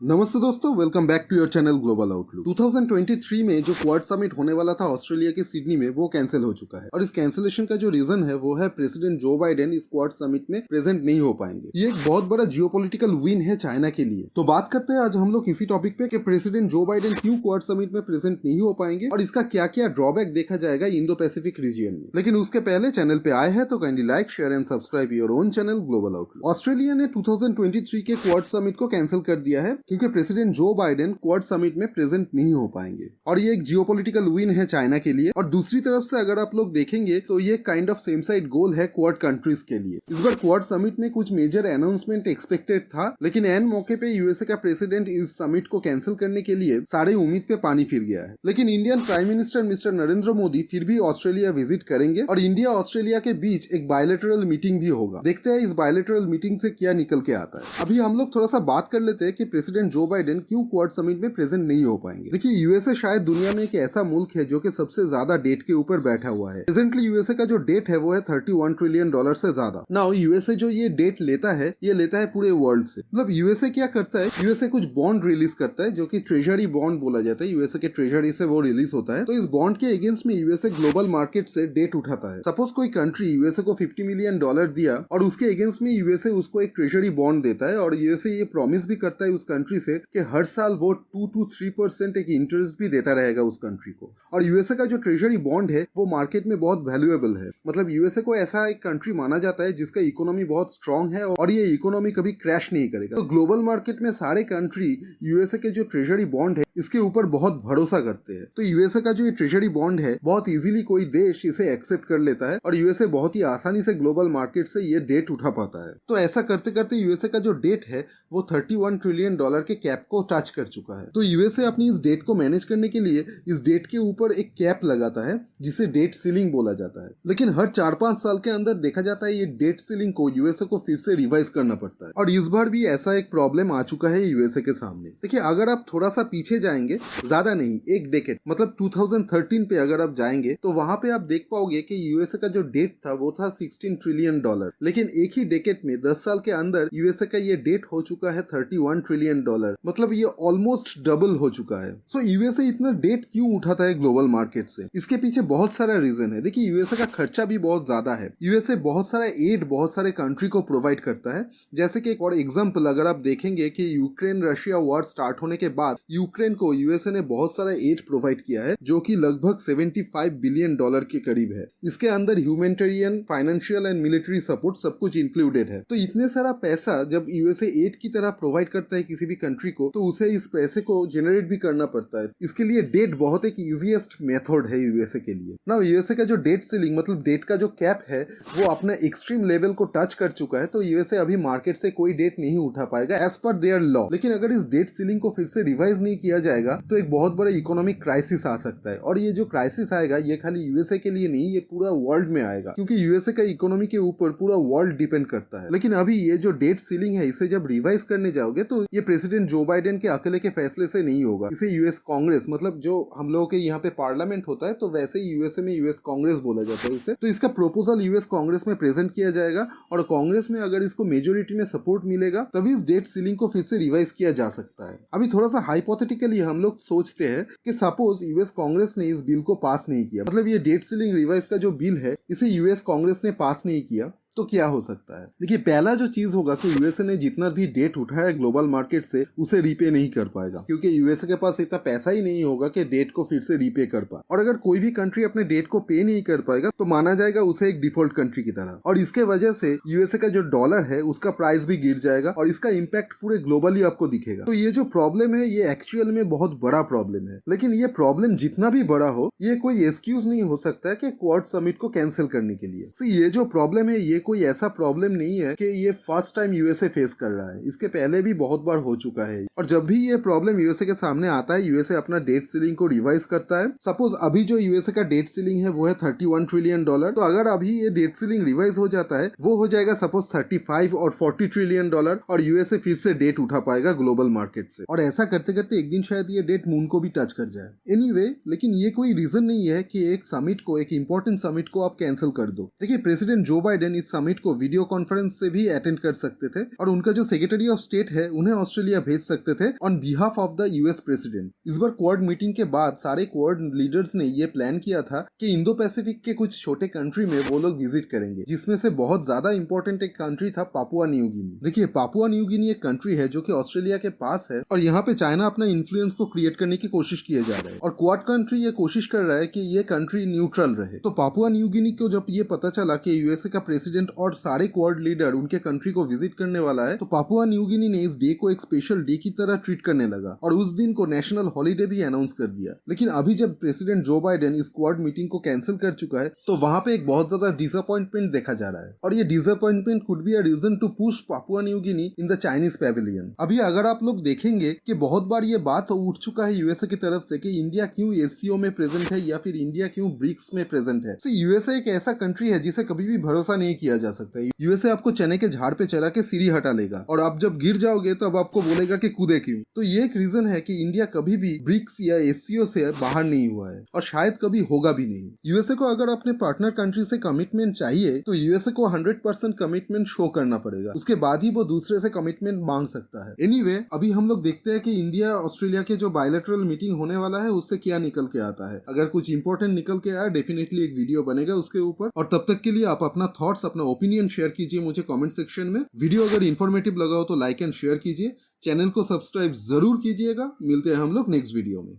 नमस्ते दोस्तों, welcome back to your channel global outlook. 2023 में जो क्वाड समिट होने वाला था ऑस्ट्रेलिया के सिडनी में, वो कैंसिल हो चुका है। और इस कैंसिलेशन का जो रीजन है वो है प्रेसिडेंट जो बाइडेन इस क्वाड समिट में प्रेजेंट नहीं हो पाएंगे। ये एक बहुत बड़ा जियोपॉलिटिकल विन है चाइना के लिए। तो बात करते हैं आज हम लोग इसी टॉपिक पे कि प्रेसिडेंट जो बाइडेन क्यों क्वाड समिट में प्रेजेंट नहीं हो पाएंगे और इसका क्या क्या ड्रॉबैक देखा जाएगा इंडो पैसिफिक रीजन में। लेकिन उसके पहले चैनल पे आए हैं तो kindly like, share and subscribe your own channel global outlook. Australia ने 2023 के क्वाड समिट को कैंसिल कर दिया है क्योंकि president Joe Biden quad summit में प्रेजेंट नहीं हो पाएंगे और ये एक जियोपॉलिटिकल विन है चाइना के लिए। और दूसरी तरफ से अगर आप लोग देखेंगे तो ये काइंड ऑफ सेम साइड गोल है क्वाड कंट्रीज के लिए। इस बार क्वाड समिट में कुछ मेजर अनाउंसमेंट एक्सपेक्टेड था, लेकिन एन मौके पे यूएसए का प्रेसिडेंट इस समिट को कैंसिल करने के लिए सारे उम्मीद पे पानी फिर गया है। लेकिन Indian prime minister mister Narendra Modi फिर भी ऑस्ट्रेलिया विजिट करेंगे और इंडिया ऑस्ट्रेलिया के बीच एक बायलैटरल मीटिंग भी होगा। देखते हैं इस बायलैटरल मीटिंग से क्या निकल के आता है। अभी हम लोग थोड़ा सा बात कर लेते हैं कि प्रेसिडेंट जो बाइडेन क्यों क्वाड समिट में प्रेजेंट नहीं हो पाएंगे। देखिए, यूएसए शायद दुनिया में एक ऐसा मुल्क है जो कि सबसे ज्यादा डेट के ऊपर बैठा हुआ है। प्रेजेंटली यूएसए का जो डेट है वो है $31 ट्रिलियन से ज्यादा। नाउ यूएसए जो ये डेट लेता है, ये लेता है पूरे वर्ल्ड से। मतलब यूएसए क्या करता है, यूएसए कुछ बॉन्ड रिलीज करता है जो कि ट्रेजरी बॉन्ड बोला जाता है। यूएसए के ट्रेजरी से वो रिलीज होता है। तो इस बॉन्ड के अगेंस्ट में यूएसए ग्लोबल मार्केट से डेट उठाता है। सपोज कोई कंट्री यूएसए को $50 मिलियन दिया और उसके अगेंस्ट में यूएसए उसको एक ट्रेजरी बॉन्ड देता है और यूएसए ये प्रॉमिस भी करता है उस कंट्री से कि हर साल वो 2 to 3% एक इंटरेस्ट भी देता रहेगा उस कंट्री को। और यूएसए का जो ट्रेजरी बॉन्ड है वो मार्केट में बहुत वैल्यूएबल है। मतलब यूएसए को ऐसा एक कंट्री माना जाता है जिसका इकोनॉमी बहुत स्ट्रांग है और ये इकोनॉमी कभी क्रैश नहीं करेगा। तो ग्लोबल मार्केट में सारे कंट्री यूएसए के जो ट्रेजरी बॉन्ड है इसके ऊपर बहुत भरोसा करते हैं। तो यूएसए का जो ये ट्रेजरी बॉन्ड है बहुत इजीली कोई देश इसे एक्सेप्ट कर लेता है और यूएसए बहुत ही आसानी से ग्लोबल मार्केट से ये डेट उठा पाता है। तो ऐसा करते करते यूएसए का जो डेट है वो $31 ट्रिलियन के कैप को टच कर चुका है। तो यूएसए अपनी इस डेट को मैनेज करने के लिए इस डेट के ऊपर एक कैप लगाता है जिसे डेट सीलिंग बोला जाता है। लेकिन हर 4-5 साल के अंदर देखा जाता है ये डेट सीलिंग को यूएसए को फिर से रिवाइज करना पड़ता है। और इस बार भी ऐसा एक प्रॉब्लम आ चुका है यूएसए के सामने। देखिए, अगर आप थोड़ा सा पीछे जाएंगे, ज्यादा नहीं, एक डेकेड मतलब 2013 पे अगर आप जाएंगे तो वहां पे आप देख पाओगे कि यूएसए का जो डेट था वो था $16 ट्रिलियन। लेकिन एक ही डेकेड में 10 साल के अंदर यूएसए का ये डेट हो चुका है $31 ट्रिलियन। मतलब ये ऑलमोस्ट डबल हो चुका है। सो यूएसए इतना डेट क्यों उठाता है ग्लोबल मार्केट से? इसके पीछे बहुत सारा रीजन है। देखिए, यूएसए का खर्चा भी बहुत ज्यादा है। यूएसए बहुत सारा एड बहुत सारे कंट्री को प्रोवाइड करता है। जैसे कि फॉर एग्जांपल अगर आप देखेंगे कि यूक्रेन रशिया वॉर स्टार्ट होने के बाद यूक्रेन को यूएसए ने बहुत सारा एड प्रोवाइड किया है जो कि लगभग $75 बिलियन के करीब है। इसके अंदर humanitarian, financial and military support सब कुछ इंक्लूडेड है। तो इतने सारा पैसा जब यूएसए एड की तरह प्रोवाइड करता है किसी भी कंट्री को, तो उसे इस पैसे को जनरेट भी करना पड़ता है। इसके लिए डेट बहुत एक इजीएस्ट मेथड है यूएसए के लिए। ना यूएसए का जो डेट सीलिंग मतलब डेट का जो कैप है वो अपना एक्सट्रीम लेवल को टच कर चुका है। तो यूएसए अभी मार्केट से कोई डेट नहीं उठा पाएगा एज पर देयर लॉ। लेकिन अगर इस डेट सीलिंग को फिर से रिवाइज नहीं किया जाएगा तो एक बहुत बड़ा इकोनॉमिक क्राइसिस आ सकता है। और ये जो क्राइसिस आएगा ये खाली यूएसए के लिए नहीं, ये पूरा वर्ल्ड में आएगा क्योंकि यूएसए का इकोनॉमी के ऊपर पूरा वर्ल्ड डिपेंड करता है। लेकिन अभी ये जो डेट सीलिंग है इसे जब रिवाइज करने जाओगे तो ये प्रेसिडेंट जो बाइडेन के अकेले के फैसले से नहीं होगा। इसे यूएस कांग्रेस, मतलब जो हम लोगों के यहाँ पे पार्लियामेंट होता है तो वैसे ही यूएसए में यूएस कांग्रेस बोला जाता है इसे। तो इसका प्रोपोजल यूएस कांग्रेस में प्रेजेंट किया जाएगा और कांग्रेस में अगर इसको मेजोरिटी में सपोर्ट मिलेगा तभी इस डेट सीलिंग को फिर से रिवाइज किया जा सकता है। अभी थोड़ा सा हाइपोथेटिकली हम लोग सोचते हैं कि सपोज यूएस कांग्रेस ने इस बिल को पास नहीं किया, मतलब ये डेट सीलिंग रिवाइज का जो बिल है इसे यूएस कांग्रेस ने पास नहीं किया, तो क्या हो सकता है? देखिए, पहला जो चीज होगा कि यूएसए ने जितना भी डेट उठाया ग्लोबल मार्केट से उसे रीपे नहीं कर पाएगा क्योंकि यूएसए के पास इतना पैसा ही नहीं होगा कि डेट को फिर से रीपे कर पाए। और अगर कोई भी कंट्री अपने डेट को पे नहीं कर पाएगा तो माना जाएगा उसे एक डिफॉल्ट कंट्री की तरह। और इसके वजह से यूएसए का जो डॉलर है उसका प्राइस भी गिर जाएगा और इसका इम्पैक्ट पूरे ग्लोबली आपको दिखेगा। तो ये जो प्रॉब्लम है ये एक्चुअल में बहुत बड़ा प्रॉब्लम है। लेकिन ये प्रॉब्लम जितना भी बड़ा हो ये कोई एक्सक्यूज नहीं हो सकता है कि क्वाड समिट को कैंसिल करने के लिए। So, ये जो प्रॉब्लम है ये कोई ऐसा प्रॉब्लम नहीं है कि ये फर्स्ट टाइम यूएसए फेस कर रहा है। इसके पहले भी बहुत बार हो चुका है। और जब भी ये प्रॉब्लम यूएसए के सामने आता है यूएसए अपना डेट सीलिंग को रिवाइज करता है। सपोज अभी जो यूएसए का डेट सीलिंग है वो है $31 ट्रिलियन। तो अगर अभी ये डेट सीलिंग रिवाइज हो जाता है वो हो जाएगा सपोज 35 और 40 ट्रिलियन डॉलर और यूएसए फिर से डेट उठा पाएगा ग्लोबल मार्केट से। और ऐसा करते करते एक दिन शायद ये डेट मून को भी टच कर जाए। एनीवे, लेकिन ये कोई रीजन नहीं है कि एक समिट को, एक इंपॉर्टेंट समिट को आप कैंसिल कर दो। देखिए, प्रेसिडेंट जो बाइडेन इस समिट को वीडियो कॉन्फ्रेंस से भी अटेंड कर सकते थे और उनका जो सेक्रेटरी ऑफ स्टेट है उन्हें ऑस्ट्रेलिया भेज सकते थे on behalf of the US president. इस बार क्वाड मीटिंग के बाद सारे क्वाड लीडर्स ने ये प्लान किया था कि इंडो पैसिफिक के कुछ छोटे कंट्री में वो लोग विजिट करेंगे, जिसमें से बहुत ज्यादा इंपॉर्टेंट एक कंट्री था पापुआ न्यू गिनी। देखिए, पापुआ न्यू गिनी एक कंट्री है जो कि ऑस्ट्रेलिया के पास है और यहाँ पे चाइना अपना इन्फ्लुएंस को क्रिएट करने की कोशिश किए जा रहा है और क्वाड कंट्री ये कोशिश कर रहा है कि ये कंट्री न्यूट्रल रहे। तो पापुआ न्यू गिनी को जब ये पता चला कि यूएसए का प्रेसिडेंट और सारे क्वाड लीडर उनके कंट्री को विजिट करने वाला है, तो पापुआ न्यू गिनी ने इस डे को एक स्पेशल डे की तरह ट्रीट करने लगा और उस दिन को नेशनल हॉलीडे भी अनाउंस कर दिया। लेकिन अभी जब प्रेसिडेंट जो बाइडेन इस क्वाड मीटिंग को कैंसिल कर चुका है, तो वहां पे एक बहुत ज्यादा डिसअपॉइंटमेंट देखा जा रहा है और ये disappointment could be a reason to push Papua New Guinea in the Chinese pavilion. अभी अगर आप लोग देखेंगे कि बहुत बार ये बात उठ चुका है यूएसए की तरफ से कि इंडिया क्यों एससीओ में प्रेजेंट है या फिर इंडिया क्यों ब्रिक्स में प्रेजेंट है। यूएसए एक ऐसा कंट्री है जिसे कभी भी भरोसा नहीं किया जा सकता। यूएसए आपको चने के झाड़ पे चला के सीढ़ी हटा लेगा और आप जब गिर जाओगे तब आपको बोलेगा कि कूदे क्यों। तो ये एक रीजन है कि इंडिया कभी भी ब्रिक्स या एससीओ से बाहर नहीं हुआ है और शायद कभी होगा भी नहीं। यूएसए को अगर अपने पार्टनर कंट्री से कमिटमेंट चाहिए तो यूएसए को 100% कमिटमेंट शो करना पड़ेगा, उसके बाद ही वो दूसरे से कमिटमेंट मांग सकता है। एनीवे, अभी हम लोग देखते हैं कि इंडिया ऑस्ट्रेलिया के जो बायलैटरल मीटिंग होने वाला है उससे क्या निकल के आता है। अगर कुछ इंपॉर्टेंट निकल के आया, डेफिनेटली एक वीडियो बनेगा उसके ऊपर। और तब तक के लिए आप अपना थॉट्स, अपना ओपिनियन शेयर कीजिए मुझे कमेंट सेक्शन में। वीडियो अगर इन्फॉर्मेटिव लगा हो तो लाइक एंड शेयर कीजिए, चैनल को सब्सक्राइब जरूर कीजिएगा। मिलते हैं हम लोग नेक्स्ट वीडियो में।